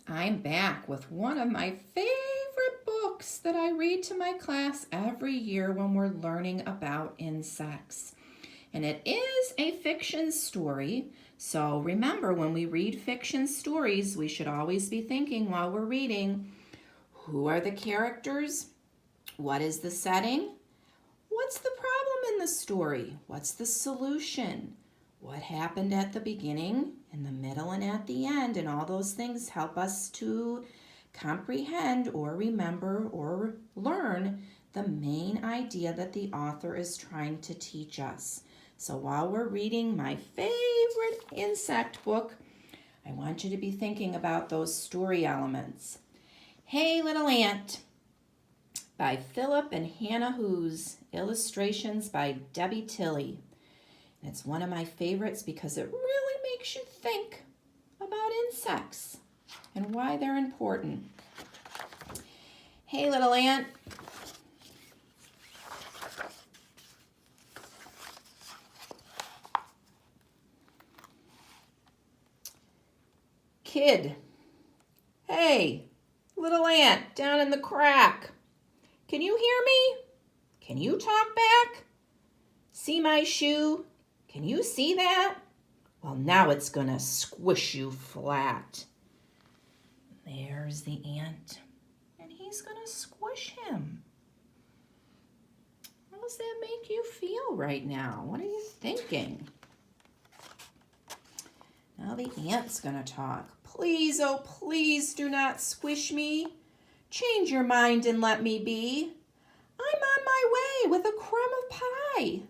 I'm back with one of my favorite books that I read to my class every year when we're learning about insects. And it is a fiction story. So remember, when we read fiction stories, we should always be thinking while we're reading, who are the characters? What is the setting? What's the problem in the story? What's the solution? What happened at the beginning, in the middle, and at the end? And all those things help us to comprehend or remember or learn the main idea that the author is trying to teach us. So while we're reading my favorite insect book, I want you to be thinking about those story elements. Hey Little Ant by Philip and Hannah Hoos, illustrations by Debbie Tilley. And it's one of my favorites because it really makes you think about insects and why they're important. Hey Little Ant. Kid. Hey, Little Ant down in the crack. Can you hear me? Can you talk back? See my shoe? Can you see that? Well, now it's gonna squish you flat. There's the ant, and he's gonna squish him. How does that make you feel right now? What are you thinking? Now the ant's gonna talk. Please, oh please do not squish me. Change your mind and let me be. I'm on my way with a crumb of pie.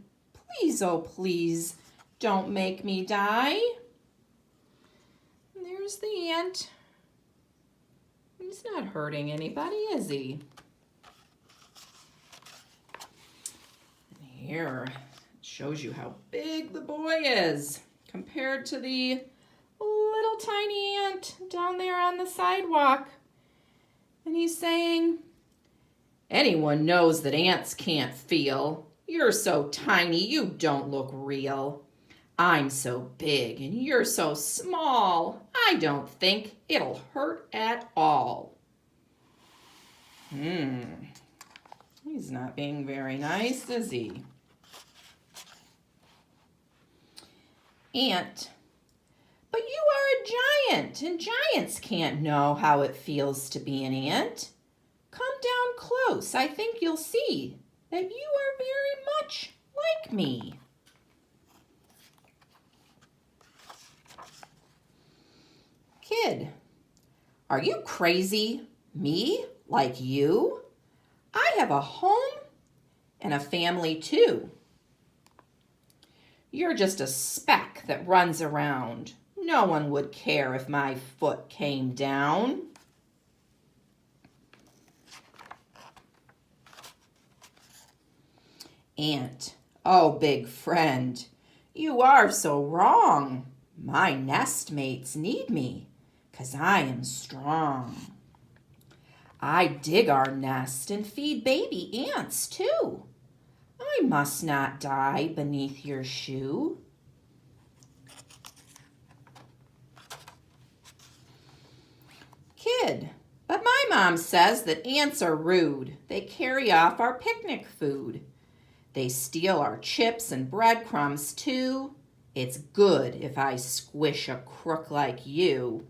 Please, oh please, don't make me die. And there's the ant. He's not hurting anybody, is he? And here it shows you how big the boy is compared to the little tiny ant down there on the sidewalk. And he's saying, anyone knows that ants can't feel. You're so tiny, you don't look real. I'm so big and you're so small. I don't think it'll hurt at all. He's not being very nice, is he? Ant. But you are a giant, and giants can't know how it feels to be an ant. Come down close. I think you'll see that you are very much like me. Kid, are you crazy? Me? Like you? I have a home and a family too. You're just a speck that runs around. No one would care if my foot came down. Ant, oh big friend, you are so wrong. My nestmates need me, 'cause I am strong. I dig our nest and feed baby ants too. I must not die beneath your shoe. Kid, but my mom says that ants are rude. They carry off our picnic food. They steal our chips and breadcrumbs too. It's good if I squish a crook like you.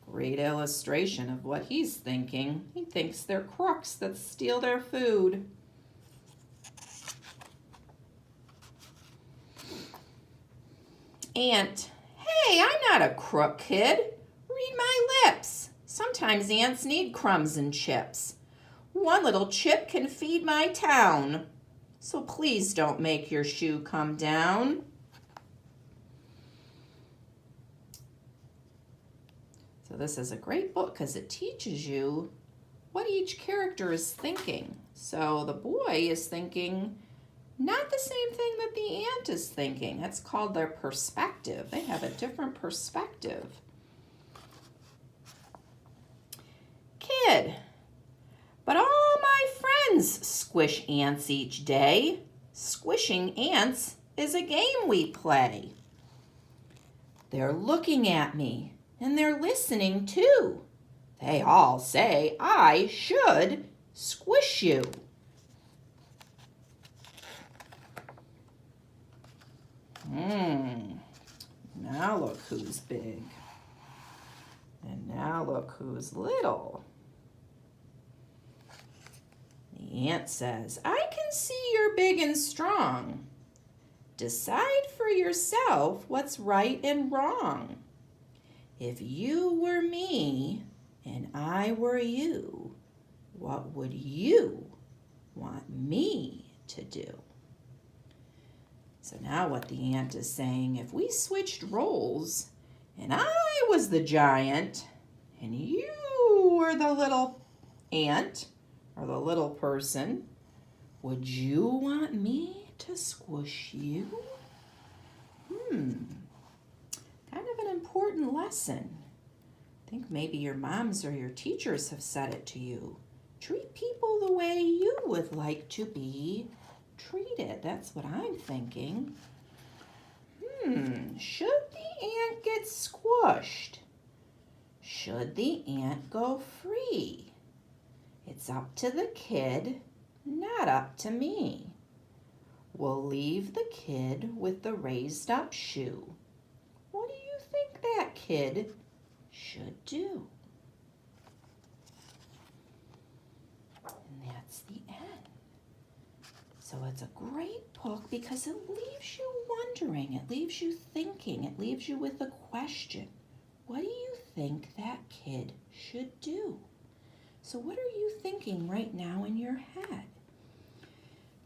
Great illustration of what he's thinking. He thinks they're crooks that steal their food. Ant, hey, I'm not a crook, kid. Read my lips. Sometimes ants need crumbs and chips. One little chip can feed my town. So please don't make your shoe come down. So this is a great book because it teaches you what each character is thinking. So the boy is thinking not the same thing that the ant is thinking. That's called their perspective. They have a different perspective. Kid, but all my friends squish ants each day. Squishing ants is a game we play. They're looking at me, and they're listening too. They all say I should squish you. Now look who's big. And now look who's little. The ant says, I can see you're big and strong. Decide for yourself what's right and wrong. If you were me and I were you, what would you want me to do? So now what the ant is saying, if we switched roles and I was the giant and you were the little ant or the little person, would you want me to squish you? Kind of an important lesson. I think maybe your moms or your teachers have said it to you. Treat people the way you would like to be treated. That's what I'm thinking. Should the ant get squished? Should the ant go free? It's up to the kid, not up to me. We'll leave the kid with the raised up shoe. What do you think that kid should do? And that's the end. So it's a great book because it leaves you wondering, it leaves you thinking, it leaves you with a question. What do you think that kid should do? So what are you thinking right now in your head?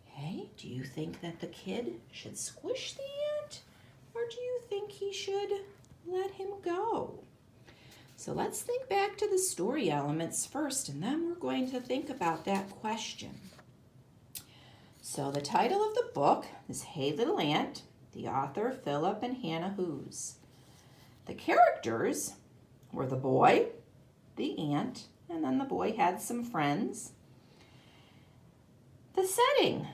Okay, do you think that the kid should squish the ant, or do you think he should let him go? So let's think back to the story elements first, and then we're going to think about that question. So the title of the book is Hey Little Ant, the author Philip and Hannah Hoos. The characters were the boy, the ant, and then the boy had some friends. The setting,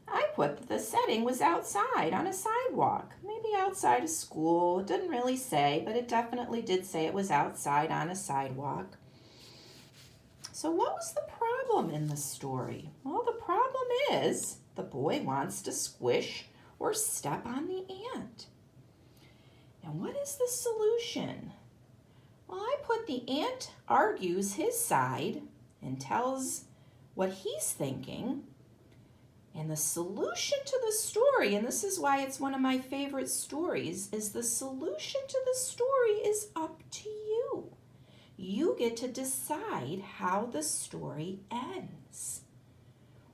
I put that the setting was outside on a sidewalk, maybe outside of school. It didn't really say, but it definitely did say it was outside on a sidewalk. So what was the problem in the story? Well, the problem is the boy wants to squish or step on the ant. And what is the solution? Well, I put the ant argues his side and tells what he's thinking. And the solution to the story, and this is why it's one of my favorite stories, is the solution to the story is up to you. You get to decide how the story ends.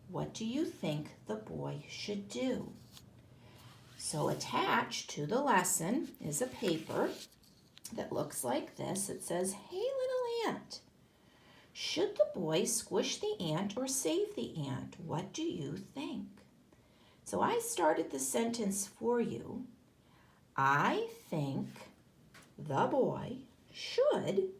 What do you think the boy should do? So attached to the lesson is a paper that looks like this. It says, Hey Little Ant, should the boy squish the ant or save the ant? What do you think? So I started the sentence for you. I think the boy should,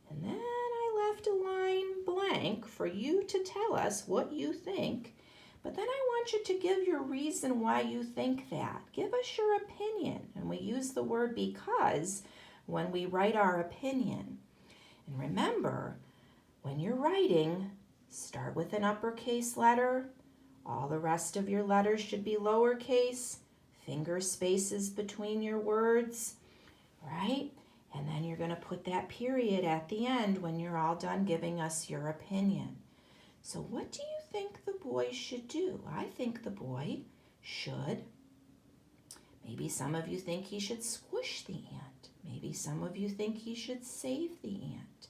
and then I left a line blank for you to tell us what you think. But then I want you to give your reason why you think that. Give us your opinion. And we use the word because when we write our opinion. And remember, when you're writing, start with an uppercase letter. All the rest of your letters should be lowercase. Finger spaces between your words, right? And then you're going to put that period at the end when you're all done giving us your opinion. So what do you think the boy should do? I think the boy should. Maybe some of you think he should squish the ant. Maybe some of you think he should save the ant.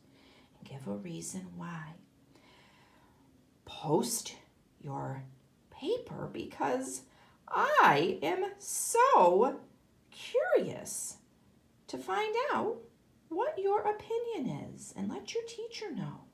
And give a reason why. Post your paper because I am so curious to find out what your opinion is, and let your teacher know.